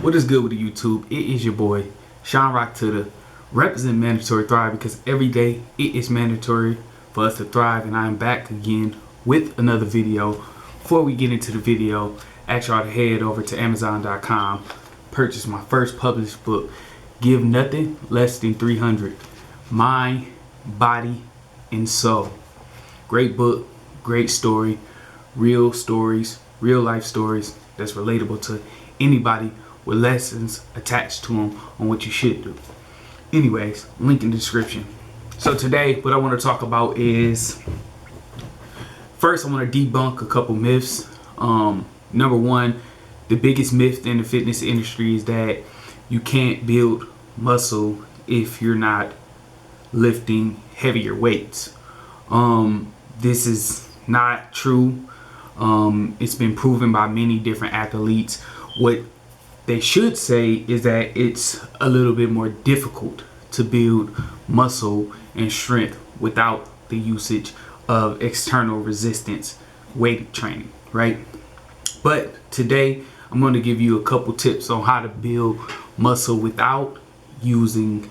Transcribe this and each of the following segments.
What is good with the YouTube? It is your boy, Sean Rock to the represent Mandatory Thrive, because every day it is mandatory for us to thrive, and I am back again with another video. Before we get into the video, I ask y'all to head over to Amazon.com, purchase my first published book, Give Nothing Less Than 300, Mind, Body, and Soul. Great book, great story, real stories, real life stories that's relatable to anybody with lessons attached to them on what you should do. Anyways, link in the description. So today, what I want to talk about is, first I want to debunk a couple myths. Number one, the biggest myth in the fitness industry is that you can't build muscle if you're not lifting heavier weights. This is not true. It's been proven by many different athletes. What they should say is that it's a little bit more difficult to build muscle and strength without the usage of external resistance weight training, right? But today I'm going to give you a couple tips on how to build muscle without using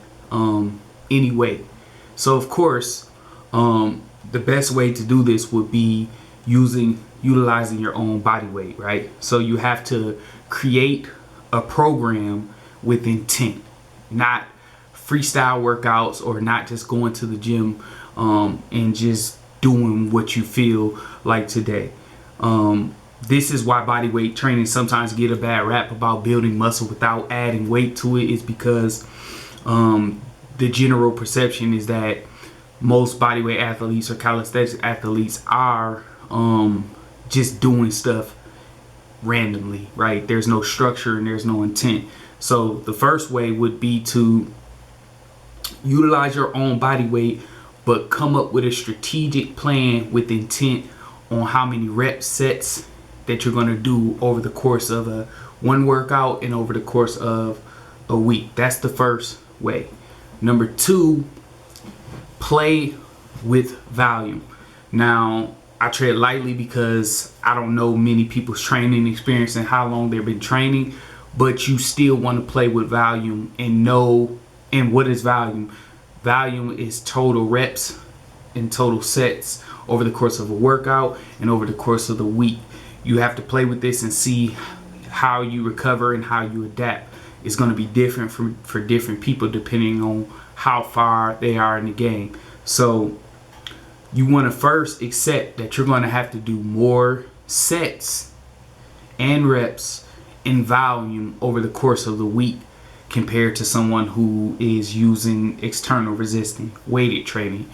any weight. So of course, the best way to do this would be utilizing your own body weight, right? So you have to create a program with intent, not freestyle workouts, or not just going to the gym and just doing what you feel like today. This is why body weight training sometimes get a bad rap about building muscle without adding weight to it, is because the general perception is that most bodyweight athletes or calisthenics athletes are just doing stuff randomly, right? There's no structure and there's no intent. So the first way would be to utilize your own body weight, but come up with a strategic plan with intent on how many rep sets that you're going to do over the course of one workout and over the course of a week. That's the first way. Number two, play with volume. Now, I tread lightly because I don't know many people's training experience and how long they've been training, but you still want to play with volume and know. And what is volume? Volume is total reps and total sets over the course of a workout and over the course of the week. You have to play with this and see how you recover and how you adapt. It's going to be different for different people depending on how far they are in the game. So you want to first accept that you're going to have to do more sets and reps in volume over the course of the week compared to someone who is using external resistant weighted training.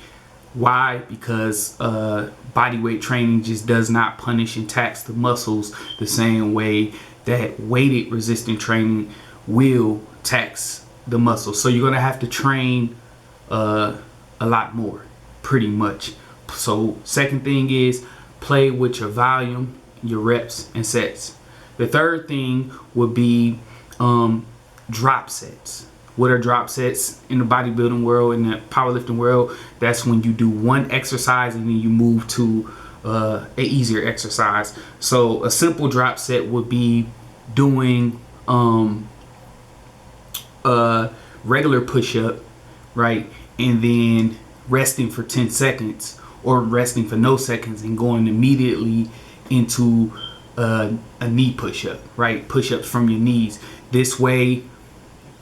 Why? Because body weight training just does not punish and tax the muscles the same way that weighted resistant training will tax the muscles. So you're going to have to train a lot more, pretty much. So second thing is play with your volume, your reps and sets. The third thing would be drop sets. What are drop sets in the bodybuilding world, in the powerlifting world? That's when you do one exercise and then you move to a easier exercise. So a simple drop set would be doing a regular push-up, right, and then resting for 10 seconds or resting for no seconds and going immediately into a knee push-up, right? Push-ups from your knees. This way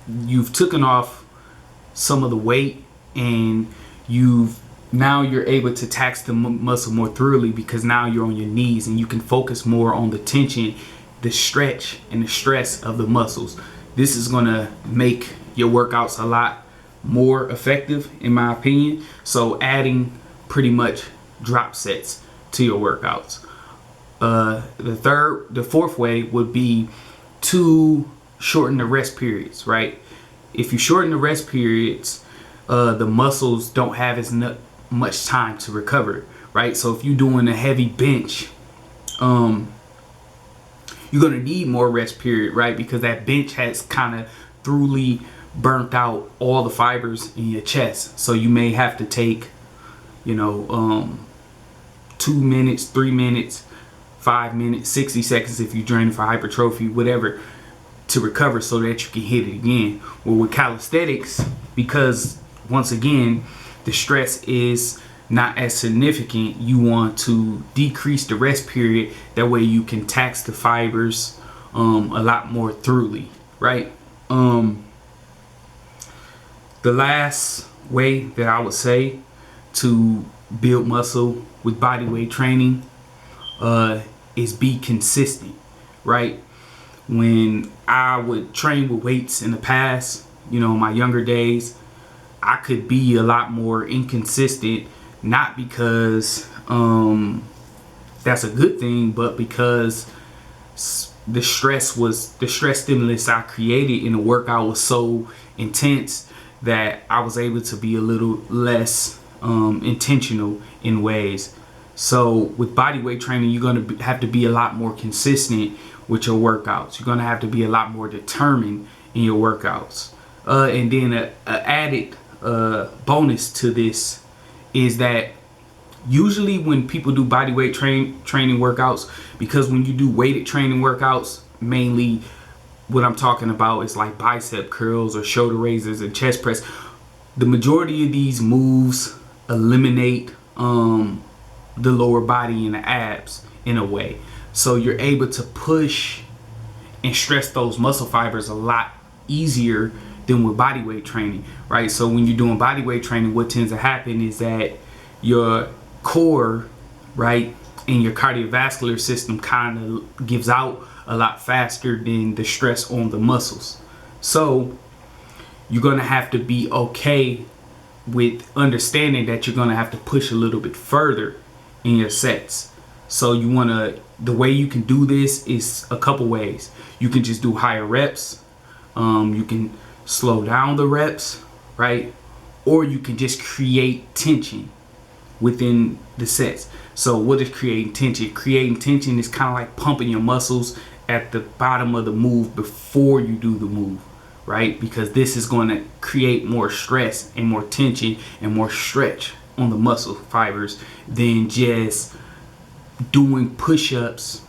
you've taken off some of the weight and now you're able to tax the muscle more thoroughly, because now you're on your knees and you can focus more on the tension, the stretch, and the stress of the muscles. This is going to make your workouts a lot more effective, in my opinion. So adding pretty much drop sets to your workouts. The fourth way would be to shorten the rest periods, right? If you shorten the rest periods, the muscles don't have as much time to recover, right? So if you're doing a heavy bench, you're going to need more rest period, right? Because that bench has kind of thoroughly burnt out all the fibers in your chest. So you may have to take, 2 minutes, 3 minutes, 5 minutes, 60 seconds if you're training for hypertrophy, whatever, to recover so that you can hit it again. Well, with calisthenics, because once again, the stress is not as significant, you want to decrease the rest period. That way you can tax the fibers a lot more thoroughly, right? The last way that I would say to build muscle with body weight training is be consistent, right? When I would train with weights in the past, you know, my younger days, I could be a lot more inconsistent, not because that's a good thing, but because the stress stimulus I created in the workout was so intense that I was able to be a little less intentional in ways. So with body weight training, you're going to have to be a lot more consistent with your workouts. You're going to have to be a lot more determined in your workouts. And then a added bonus to this is that usually when people do body weight training workouts, because when you do weighted training workouts, mainly what I'm talking about is like bicep curls or shoulder raises and chest press, the majority of these moves eliminate the lower body and the abs in a way. So you're able to push and stress those muscle fibers a lot easier than with body weight training, right? So when you're doing body weight training, what tends to happen is that your core, right, and your cardiovascular system kind of gives out a lot faster than the stress on the muscles. So you're going to have to be okay with understanding that you're going to have to push a little bit further in your sets. So you want to, the way you can do this is a couple ways. You can just do higher reps. You can slow down the reps, right? Or you can just create tension within the sets. So what is creating tension? Creating tension is kind of like pumping your muscles at the bottom of the move before you do the move, right? Because this is going to create more stress and more tension and more stretch on the muscle fibers than just doing push-ups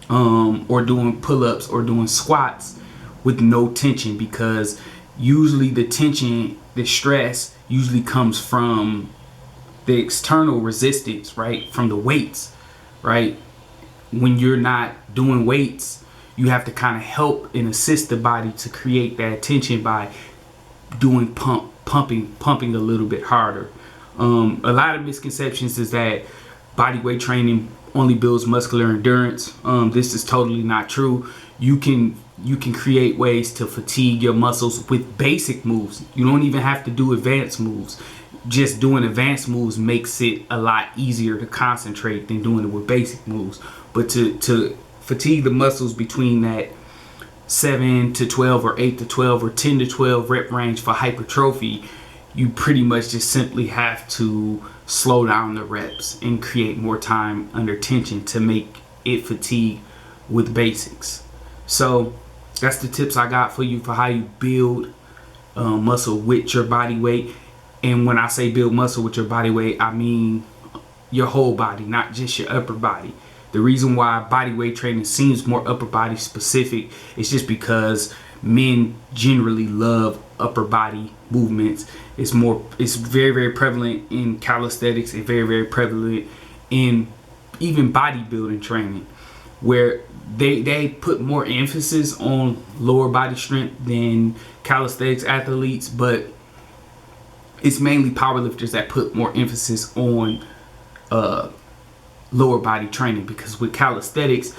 or doing pull-ups or doing squats with no tension, because usually the tension, the stress usually comes from the external resistance, right? From the weights, right? When you're not doing weights, you have to kind of help and assist the body to create that tension by doing pumping a little bit harder. A lot of misconceptions is that body weight training only builds muscular endurance. This is totally not true. You can create ways to fatigue your muscles with basic moves. You don't even have to do advanced moves. Just doing advanced moves makes it a lot easier to concentrate than doing it with basic moves. But to fatigue the muscles between that 7 to 12 or 8 to 12 or 10 to 12 rep range for hypertrophy, you pretty much just simply have to slow down the reps and create more time under tension to make it fatigue with basics. So that's the tips I got for you for how you build muscle with your body weight. And when I say build muscle with your body weight, I mean your whole body, not just your upper body. The reason why body weight training seems more upper body specific is just because men generally love upper body movements. It's very, very prevalent in calisthenics and very, very prevalent in even bodybuilding training, where they put more emphasis on lower body strength than calisthenics athletes, but it's mainly powerlifters that put more emphasis on lower body training, because with calisthenics,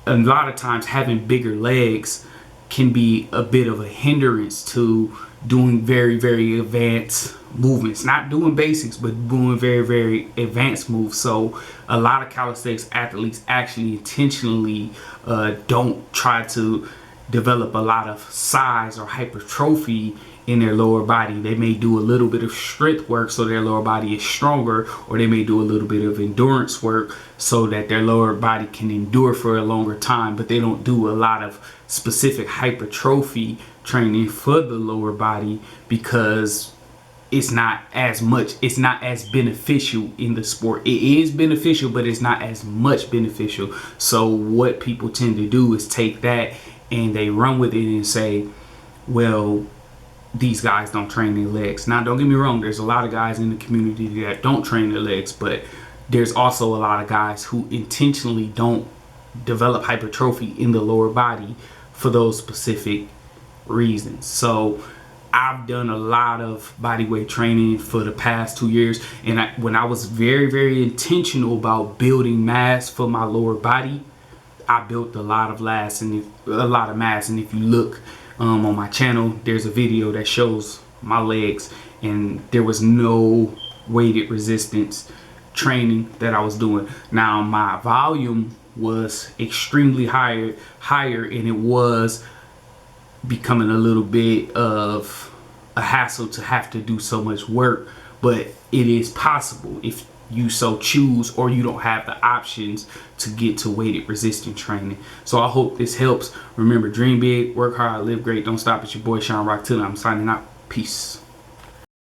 a lot of times having bigger legs can be a bit of a hindrance to doing very, very advanced movements. Not doing basics, but doing very, very advanced moves. So a lot of calisthenics athletes actually intentionally don't try to develop a lot of size or hypertrophy in their lower body. They may do a little bit of strength work so their lower body is stronger, or they may do a little bit of endurance work so that their lower body can endure for a longer time, but they don't do a lot of specific hypertrophy training for the lower body because it's not as beneficial in the sport. It is beneficial, but it's not as much beneficial. So what people tend to do is take that and they run with it and say, well, these guys don't train their legs. Now, don't get me wrong, there's a lot of guys in the community that don't train their legs, but there's also a lot of guys who intentionally don't develop hypertrophy in the lower body for those specific reasons. So I've done a lot of bodyweight training for the past 2 years, and when I was very intentional about building mass for my lower body, I built a lot of mass. And if you look on my channel, there's a video that shows my legs, and there was no weighted resistance training that I was doing. Now my volume was extremely higher, and it was becoming a little bit of a hassle to have to do so much work, but it is possible if you so choose, or you don't have the options to get to weighted resistance training. So I hope this helps. Remember, dream big, work hard, live great, don't stop. It's your boy Sean Rock Tiller. I'm signing out. Peace.